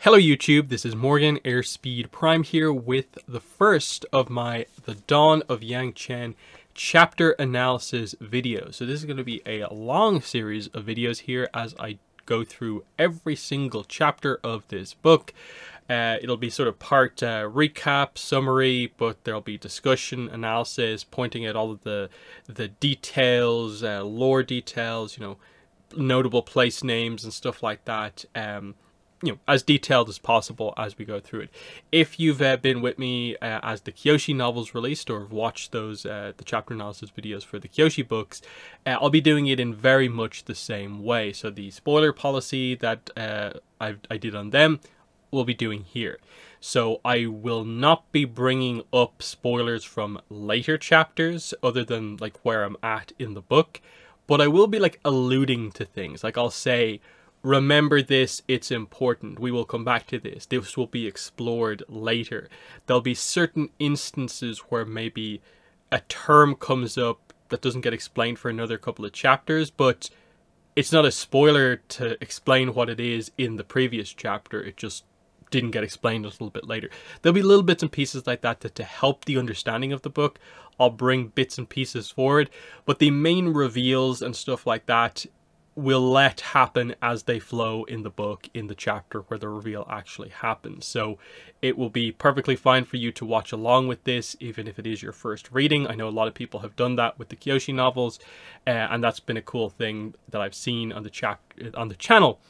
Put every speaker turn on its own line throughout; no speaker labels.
Hello YouTube, this is Morgan Airspeed Prime here with the first of my The Dawn of Yangchen chapter analysis videos. So this is going to be a long series of videos here as I go through every single chapter of this book. It'll be sort of part recap, summary, but there'll be discussion, analysis, pointing at all of the details, lore details, notable place names and stuff like that. As detailed as possible as we go through it. If you've been with me as the Kyoshi novels released or have watched those the chapter analysis videos for the Kyoshi books, I'll be doing it in very much the same way. So the spoiler policy that I did on them, we'll be doing here. So I will not be bringing up spoilers from later chapters other than like where I'm at in the book, but I will be like alluding to things. Like I'll say, remember this, it's important. We will come back to this. This will be explored later. There'll be certain instances where maybe a term comes up that doesn't get explained for another couple of chapters, but it's not a spoiler to explain what it is in the previous chapter. It just didn't get explained a little bit later. There'll be little bits and pieces like that to help the understanding of the book. I'll bring bits and pieces forward, but the main reveals and stuff like that will let happen as they flow in the book, in the chapter where the reveal actually happens. So it will be perfectly fine for you to watch along with this, even if it is your first reading. I know a lot of people have done that with the Kyoshi novels, and that's been a cool thing that I've seen on the channel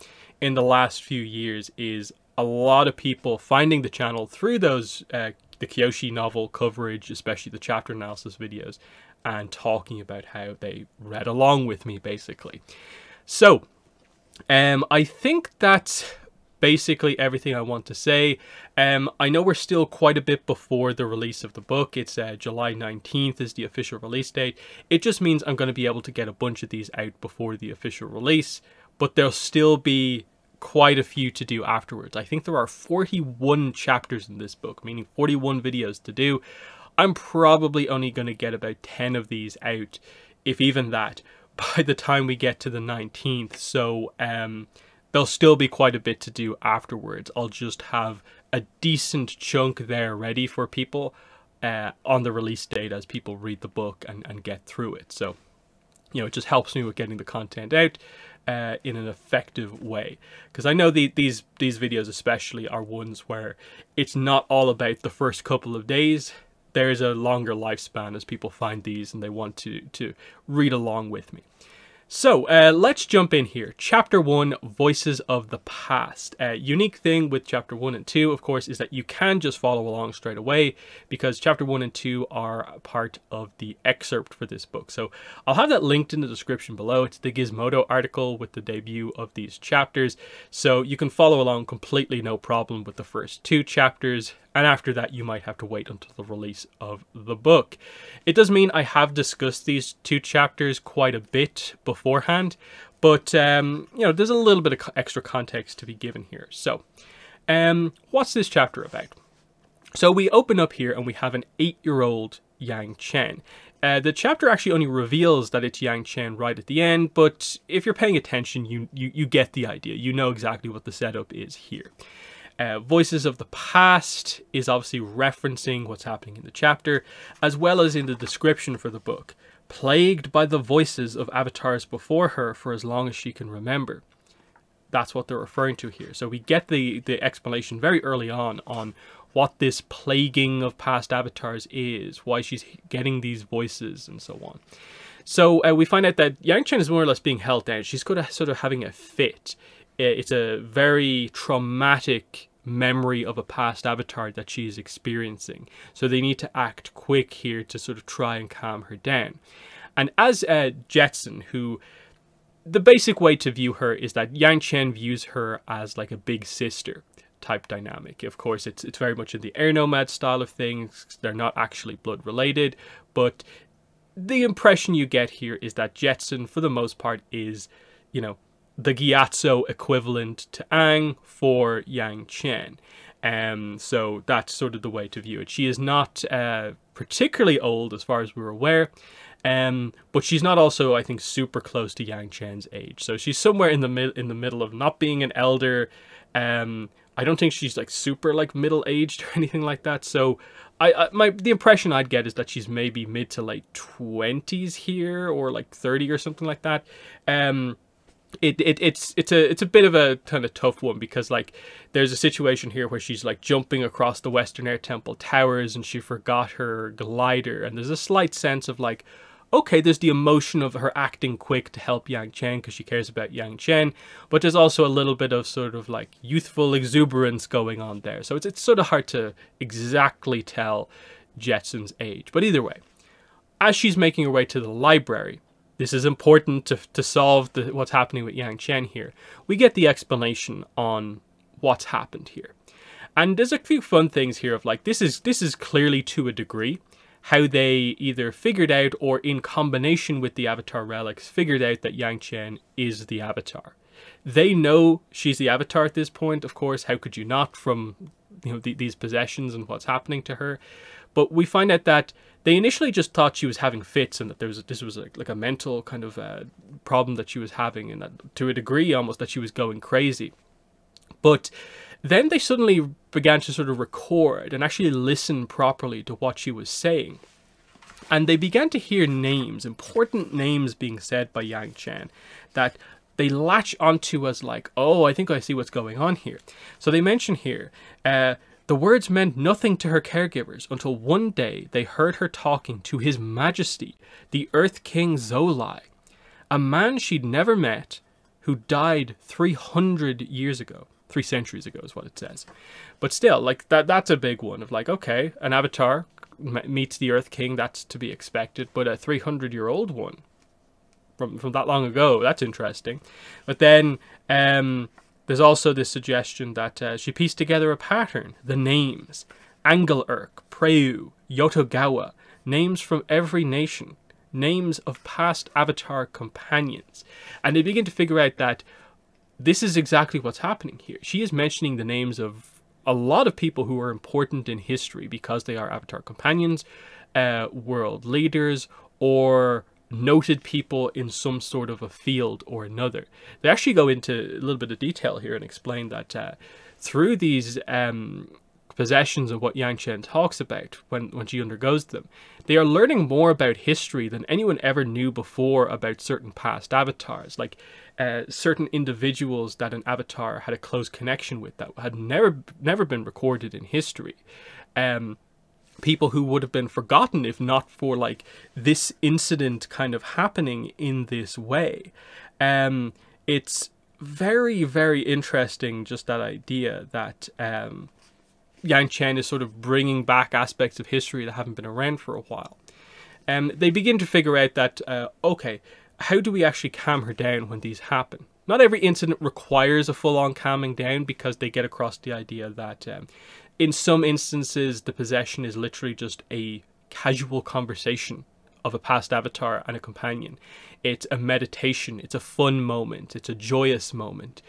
in the last few years, is a lot of people finding the channel through those the Kyoshi novel coverage, especially the chapter analysis videos, and talking about how they read along with me, basically. So, I think that's basically everything I want to say. I know we're still quite a bit before the release of the book. It's July 19th is the official release date. It just means I'm going to be able to get a bunch of these out before the official release, but there'll still be quite a few to do afterwards. I think there are 41 chapters in this book, meaning 41 videos to do. I'm probably only going to get about 10 of these out, if even that, by the time we get to the 19th. So there'll still be quite a bit to do afterwards. I'll just have a decent chunk there ready for people on the release date as people read the book and get through it. So, it just helps me with getting the content out in an effective way. Because I know these videos especially are ones where it's not all about the first couple of days. There's a longer lifespan as people find these and they want to read along with me. So let's jump in here. Chapter 1, Voices of the Past. Unique thing with Chapter 1 and 2, of course, is that you can just follow along straight away because Chapter 1 and 2 are a part of the excerpt for this book. So I'll have that linked in the description below. It's the Gizmodo article with the debut of these chapters. So you can follow along completely no problem with the first 2 chapters. And after that, you might have to wait until the release of the book. It does mean I have discussed these 2 chapters quite a bit beforehand, but there's a little bit of extra context to be given here. So, what's this chapter about? So we open up here and we have an 8-year-old Yangchen. The chapter actually only reveals that it's Yangchen right at the end, but if you're paying attention, you get the idea. You know exactly what the setup is here. Voices of the Past is obviously referencing what's happening in the chapter, as well as in the description for the book. Plagued by the voices of avatars before her for as long as she can remember. That's what they're referring to here. So we get the explanation very early on what this plaguing of past avatars is, why she's getting these voices, and so on. So we find out that Yangchen is more or less being held down. She's sort of having a fit. It's a very traumatic memory of a past avatar that she's experiencing. So they need to act quick here to sort of try and calm her down. And as Jetson, who the basic way to view her is that Yangchen views her as like a big sister type dynamic. Of course, it's very much in the air nomad style of things. They're not actually blood related, but the impression you get here is that Jetson, for the most part, is, the Gyatso equivalent to Aang for Yangchen. So that's sort of the way to view it. She is not particularly old as far as we're aware, but she's not also, I think, super close to Yangchen's age. So she's somewhere in the middle of not being an elder, I don't think she's like super like middle-aged or anything like that. So the impression I'd get is that she's maybe mid to late 20s here, or like 30 or something like that. It's a bit of a kind of tough one, because like there's a situation here where she's like jumping across the Western Air Temple towers and she forgot her glider, and there's a slight sense of like, okay, there's the emotion of her acting quick to help Yang Chen because she cares about Yang Chen, but there's also a little bit of sort of like youthful exuberance going on there. So it's sort of hard to exactly tell Jetsun's age. But either way, as she's making her way to the library, this is important to solve what's happening with Yang Chen here. We get the explanation on what's happened here. And there's a few fun things here of like, this is clearly to a degree how they either figured out, or in combination with the Avatar relics, figured out that Yang Chen is the Avatar. They know she's the Avatar at this point, of course. How could you not, from these possessions and what's happening to her? But we find out that they initially just thought she was having fits, and that this was like a mental kind of problem that she was having, and that to a degree almost that she was going crazy. But then they suddenly began to sort of record and actually listen properly to what she was saying. And they began to hear names, important names being said by Yang Chen, that they latch onto as like, oh, I think I see what's going on here. So they mention here, the words meant nothing to her caregivers until one day they heard her talking to His Majesty, the Earth King Zolai, a man she'd never met who died 300 years ago. 3 centuries ago is what it says. But still, like that's a big one of like, okay, an Avatar meets the Earth King, that's to be expected, but a 300-year-old one from that long ago, that's interesting. But then there's also this suggestion that she pieced together a pattern, the names, Angel-Urk, Preu, Yotogawa, names from every nation, names of past Avatar companions. And they begin to figure out that this is exactly what's happening here. She is mentioning the names of a lot of people who are important in history because they are Avatar companions, world leaders, or noted people in some sort of a field or another. They actually go into a little bit of detail here and explain that through these possessions and what Yang Chen talks about when she undergoes them, they are learning more about history than anyone ever knew before about certain past avatars, like certain individuals that an avatar had a close connection with that had never been recorded in history. People who would have been forgotten if not for like this incident kind of happening in this way. It's very, very interesting, just that idea that Yang Chen is sort of bringing back aspects of history that haven't been around for a while. They begin to figure out that, okay, how do we actually calm her down when these happen? Not every incident requires a full-on calming down, because they get across the idea that in some instances the possession is literally just a casual conversation of a past avatar and a companion. It's a meditation, it's a fun moment, it's a joyous moment.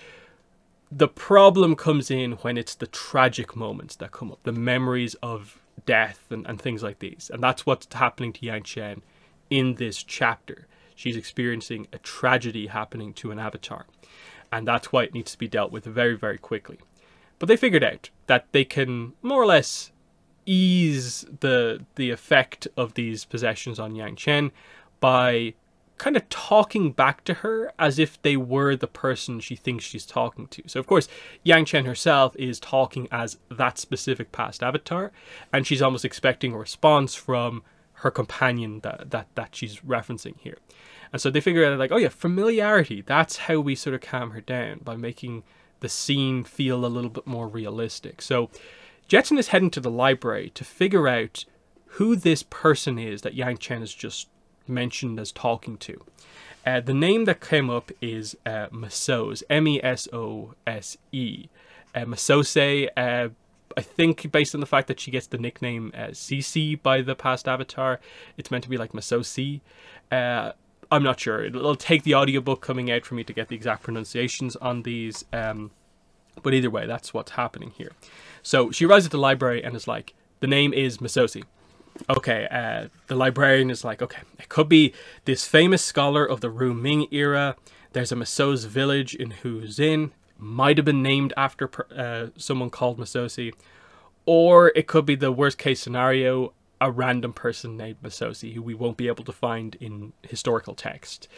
The problem comes in when it's the tragic moments that come up, the memories of death and things like these. And that's what's happening to Yang Chen in this chapter. She's experiencing a tragedy happening to an avatar. And that's why it needs to be dealt with very, very quickly. But they figured out that they can more or less ease the effect of these possessions on Yang Chen by kind of talking back to her as if they were the person she thinks she's talking to. So of course, Yang Chen herself is talking as that specific past avatar, and she's almost expecting a response from her companion that she's referencing here. And so they figure out like, oh yeah, familiarity, that's how we sort of calm her down, by making the scene feel a little bit more realistic. So Jetson is heading to the library to figure out who this person is that Yang Chen has just mentioned as talking to. The name that came up is Mesose, M-E-S-O-S-E. Mesose, I think based on the fact that she gets the nickname Cece by the past avatar, it's meant to be like Mesose. I'm not sure. It'll take the audiobook coming out for me to get the exact pronunciations on these. But either way, that's what's happening here. So she arrives at the library and is like, the name is Mesose. Okay, the librarian is like, okay, it could be this famous scholar of the Ru Ming era. There's a Mesose village in Huzin. might have been named after someone called Masosi, or it could be the worst case scenario, a random person named Masosi who we won't be able to find in historical text.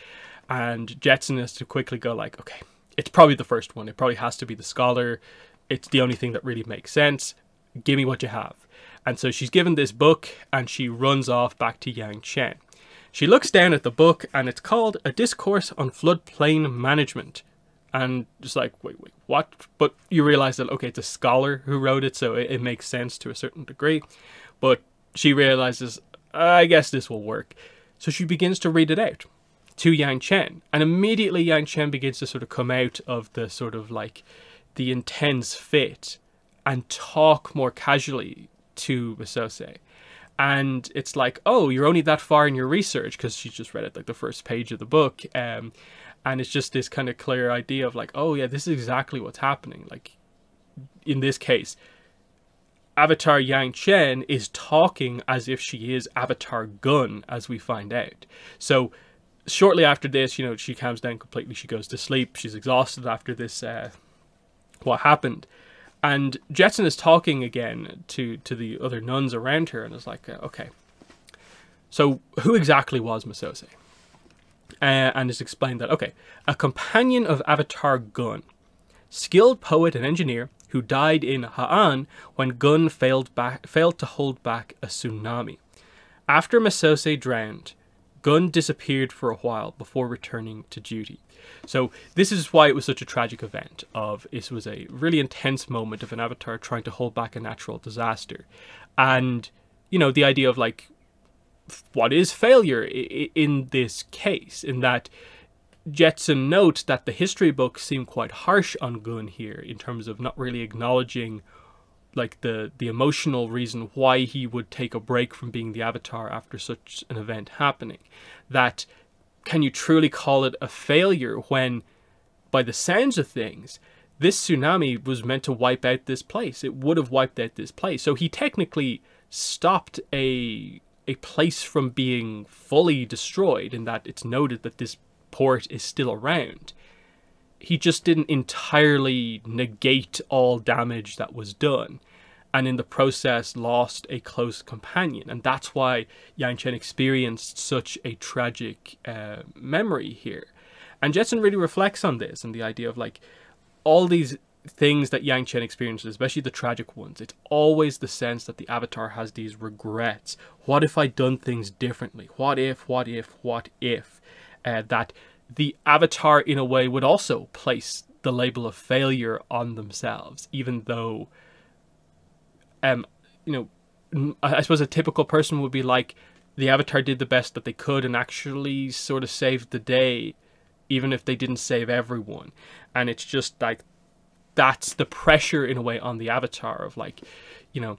And Jetson has to quickly go like, okay, it's probably the first one. It probably has to be the scholar. It's the only thing that really makes sense. Give me what you have. And so she's given this book and she runs off back to Yangchen. She looks down at the book and it's called A Discourse on Floodplain Management. And just like, wait, what? But you realize that, okay, it's a scholar who wrote it, so it makes sense to a certain degree. But she realizes, I guess this will work. So she begins to read it out to Yangchen. And immediately Yangchen begins to sort of come out of the sort of like the intense fit and talk more casually to Masosi. And it's like, oh, you're only that far in your research, because she's just read it like the first page of the book. And it's just this kind of clear idea of like, oh yeah, this is exactly what's happening. Like in this case, Avatar Yangchen is talking as if she is Avatar Gun, as we find out. So shortly after this, you know, she calms down completely. She goes to sleep. She's exhausted after this, what happened. And Jetson is talking again to the other nuns around her, and is like, okay, so who exactly was Masosi? And it's explained that, okay, a companion of Avatar Gun, skilled poet and engineer who died in Ha'an when Gun failed to hold back a tsunami. After Masosi drowned, Gun disappeared for a while before returning to duty. So this is why it was such a tragic event. It was a really intense moment of an Avatar trying to hold back a natural disaster. And, you know, the idea of like, what is failure in this case? In that Jetson notes that the history books seem quite harsh on Gun here in terms of not really acknowledging like the emotional reason why he would take a break from being the Avatar after such an event happening. That, can you truly call it a failure when, by the sounds of things, this tsunami was meant to wipe out this place? It would have wiped out this place. So he technically stopped a place from being fully destroyed, in that it's noted that this port is still around. He just didn't entirely negate all damage that was done, and in the process lost a close companion. And that's why Yangchen experienced such a tragic memory here. And Jetson really reflects on this and the idea of like all these things that Yangchen experiences, especially the tragic ones. It's always the sense that the Avatar has these regrets. What if I'd done things differently? What if? That the Avatar in a way would also place the label of failure on themselves, even though you know, I suppose a typical person would be like, the Avatar did the best that they could and actually sort of saved the day, even if they didn't save everyone. And it's just like, that's the pressure in a way on the Avatar of like, you know,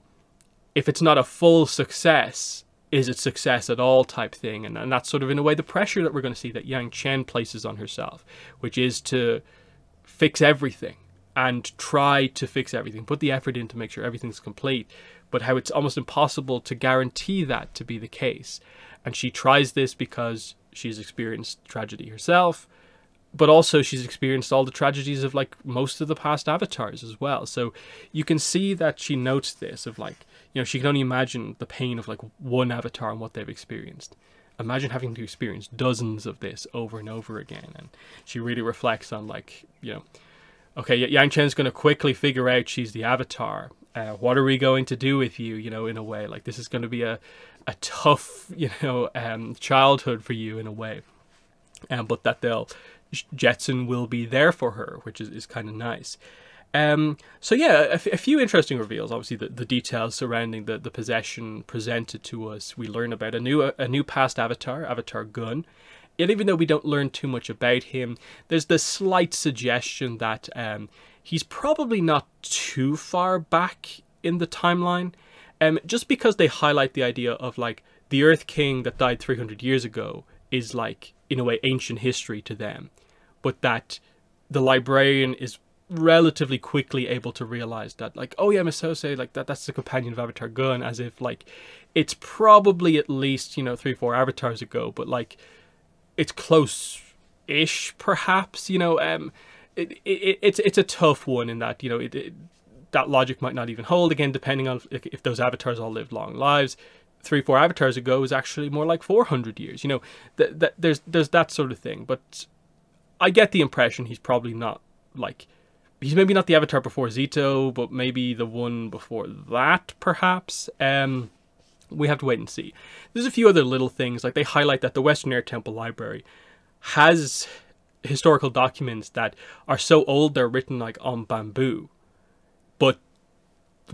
if it's not a full success, is it success at all type thing? And that's sort of in a way the pressure that we're going to see that Yangchen places on herself, which is to fix everything and try to fix everything, put the effort in to make sure everything's complete, but how it's almost impossible to guarantee that to be the case. And she tries this because she's experienced tragedy herself, but also she's experienced all the tragedies of like most of the past Avatars as well. So you can see that she notes this of like, you know, she can only imagine the pain of like one Avatar and what they've experienced. Imagine having to experience dozens of this over and over again. And she really reflects on like, you know, okay, Yangchen's going to quickly figure out she's the Avatar. What are we going to do with you, you know, in a way? Like, this is going to be a tough, you know, childhood for you in a way. But that Jetson will be there for her, which is kind of nice. So yeah, a few interesting reveals. Obviously, the details surrounding the possession presented to us. We learn about a new past Avatar, Avatar Gun. And even though we don't learn too much about him, there's this slight suggestion that he's probably not too far back in the timeline. Just because they highlight the idea of like the Earth King that died 300 years ago is like, in a way, ancient history to them. But that the librarian is relatively quickly able to realize that like, oh yeah, Masosi, like that's the companion of Avatar Gun, as if like it's probably at least, you know, 3-4 avatars ago, but like it's close-ish perhaps, you know. it's a tough one in that, you know, that logic might not even hold, again, depending on if those avatars all lived long lives. 3-4 avatars ago is actually more like 400 years, you know, there's that sort of thing. But I get the impression he's probably not, like, he's maybe not the avatar before Zito, but maybe the one before that, perhaps. We have to wait and see. There's a few other little things, like they highlight that the Western Air Temple Library has historical documents that are so old they're written like on bamboo. But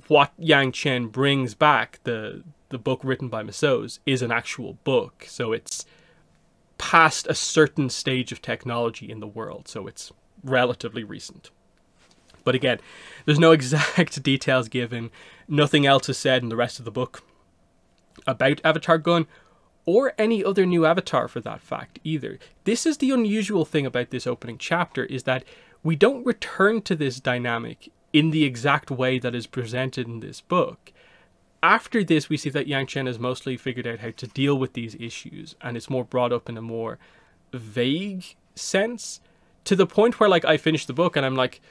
what Yangchen brings back, the book written by Massoz, is an actual book. So it's past a certain stage of technology in the world. So it's relatively recent. But again, there's no exact details given. Nothing else is said in the rest of the book about Avatar Gun, or any other new avatar for that fact either. This is the unusual thing about this opening chapter, is that we don't return to this dynamic in the exact way that is presented in this book. After this, we see that Yangchen has mostly figured out how to deal with these issues, and it's more brought up in a more vague sense, to the point where, like, I finished the book and I'm like,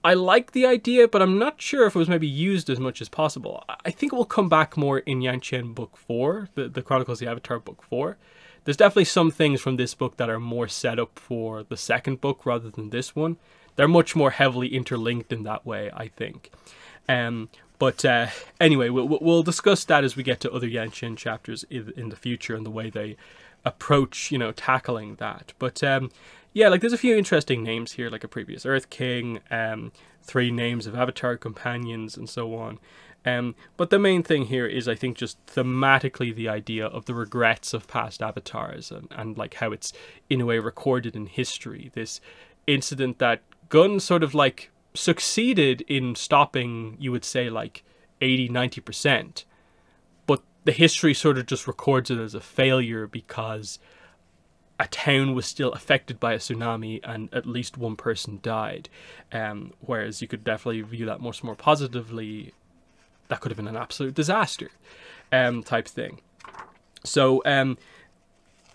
I like the idea, but I'm not sure if it was maybe used as much as possible. I think it will come back more in Yangchen Book 4, the Chronicles of the Avatar Book 4. There's definitely some things from this book that are more set up for the second book rather than this one. They're much more heavily interlinked in that way, I think. But anyway, we'll discuss that as we get to other Yangchen chapters in the future and the way they approach, you know, tackling that. But yeah, like there's a few interesting names here, like a previous Earth King, 3 names of Avatar companions, and so on. But the main thing here is, I think, just thematically the idea of the regrets of past avatars, and like how it's in a way recorded in history. This incident that Gun sort of like succeeded in stopping, you would say, like 80-90%. But the history sort of just records it as a failure because a town was still affected by a tsunami and at least one person died. Whereas you could definitely view that much more positively. That could have been an absolute disaster type thing. So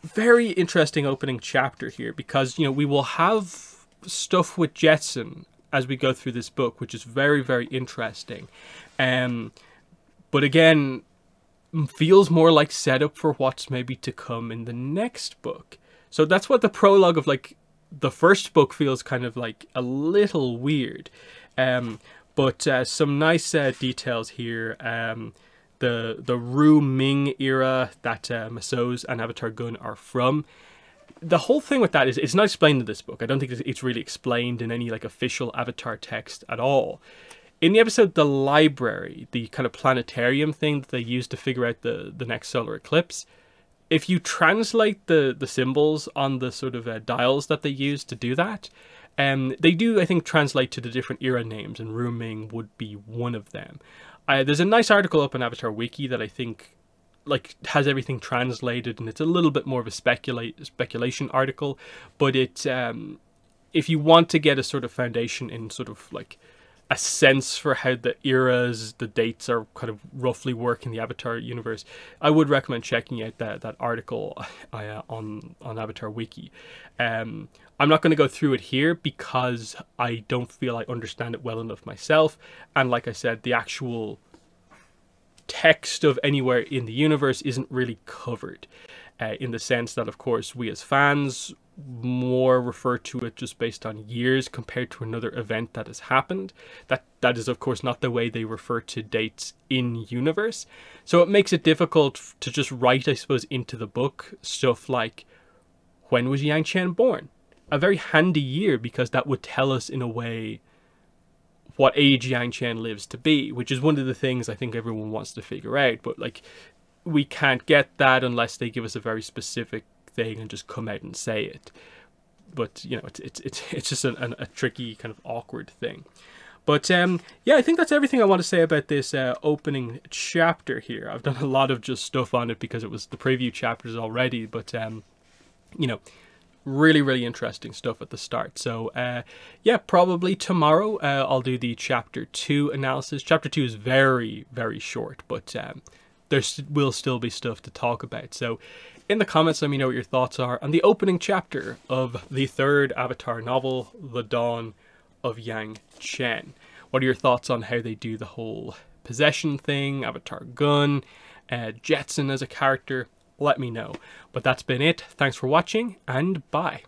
very interesting opening chapter here, because, you know, we will have stuff with Jetson as we go through this book, which is very, very interesting. But again, feels more like setup for what's maybe to come in the next book. So that's what the prologue of, like, the first book feels kind of like a little weird. But some nice details here. The Ru Ming era that Massoz and Avatar Gun are from. The whole thing with that is it's not explained in this book. I don't think it's really explained in any like official Avatar text at all. In the episode The Library, the kind of planetarium thing that they used to figure out the next solar eclipse, if you translate the symbols on the sort of dials that they use to do that, they do, I think, translate to the different era names, and Ru Ming would be one of them. There's a nice article up on Avatar Wiki that I think like has everything translated, and it's a little bit more of a speculation article, but it if you want to get a sort of foundation in sort of like a sense for how the eras, the dates are kind of roughly work in the Avatar universe, I would recommend checking out that article on Avatar Wiki. I'm not going to go through it here because I don't feel I understand it well enough myself, and like I said, the actual text of anywhere in the universe isn't really covered, in the sense that, of course, we as fans more refer to it just based on years compared to another event that has happened. That is, of course, not the way they refer to dates in universe. So it makes it difficult to just write, I suppose, into the book stuff like, when was Yangchen born? A very handy year, because that would tell us in a way what age Yangchen lives to be, which is one of the things I think everyone wants to figure out. But like, we can't get that unless they give us a very specific thing and just come out and say it. But you know, it's just a tricky, kind of awkward thing. But yeah, I think that's everything I want to say about this opening chapter here. I've done a lot of just stuff on it because it was the preview chapters already, but you know, really, really interesting stuff at the start. So yeah, probably tomorrow I'll do the chapter 2 analysis. Chapter 2 is very, very short, but there will still be stuff to talk about. So in the comments, let me know what your thoughts are on the opening chapter of the third Avatar novel, The Dawn of Yangchen. What are your thoughts on how they do the whole possession thing, Avatar Gun, Jetson as a character? Let me know. But that's been it. Thanks for watching, and bye.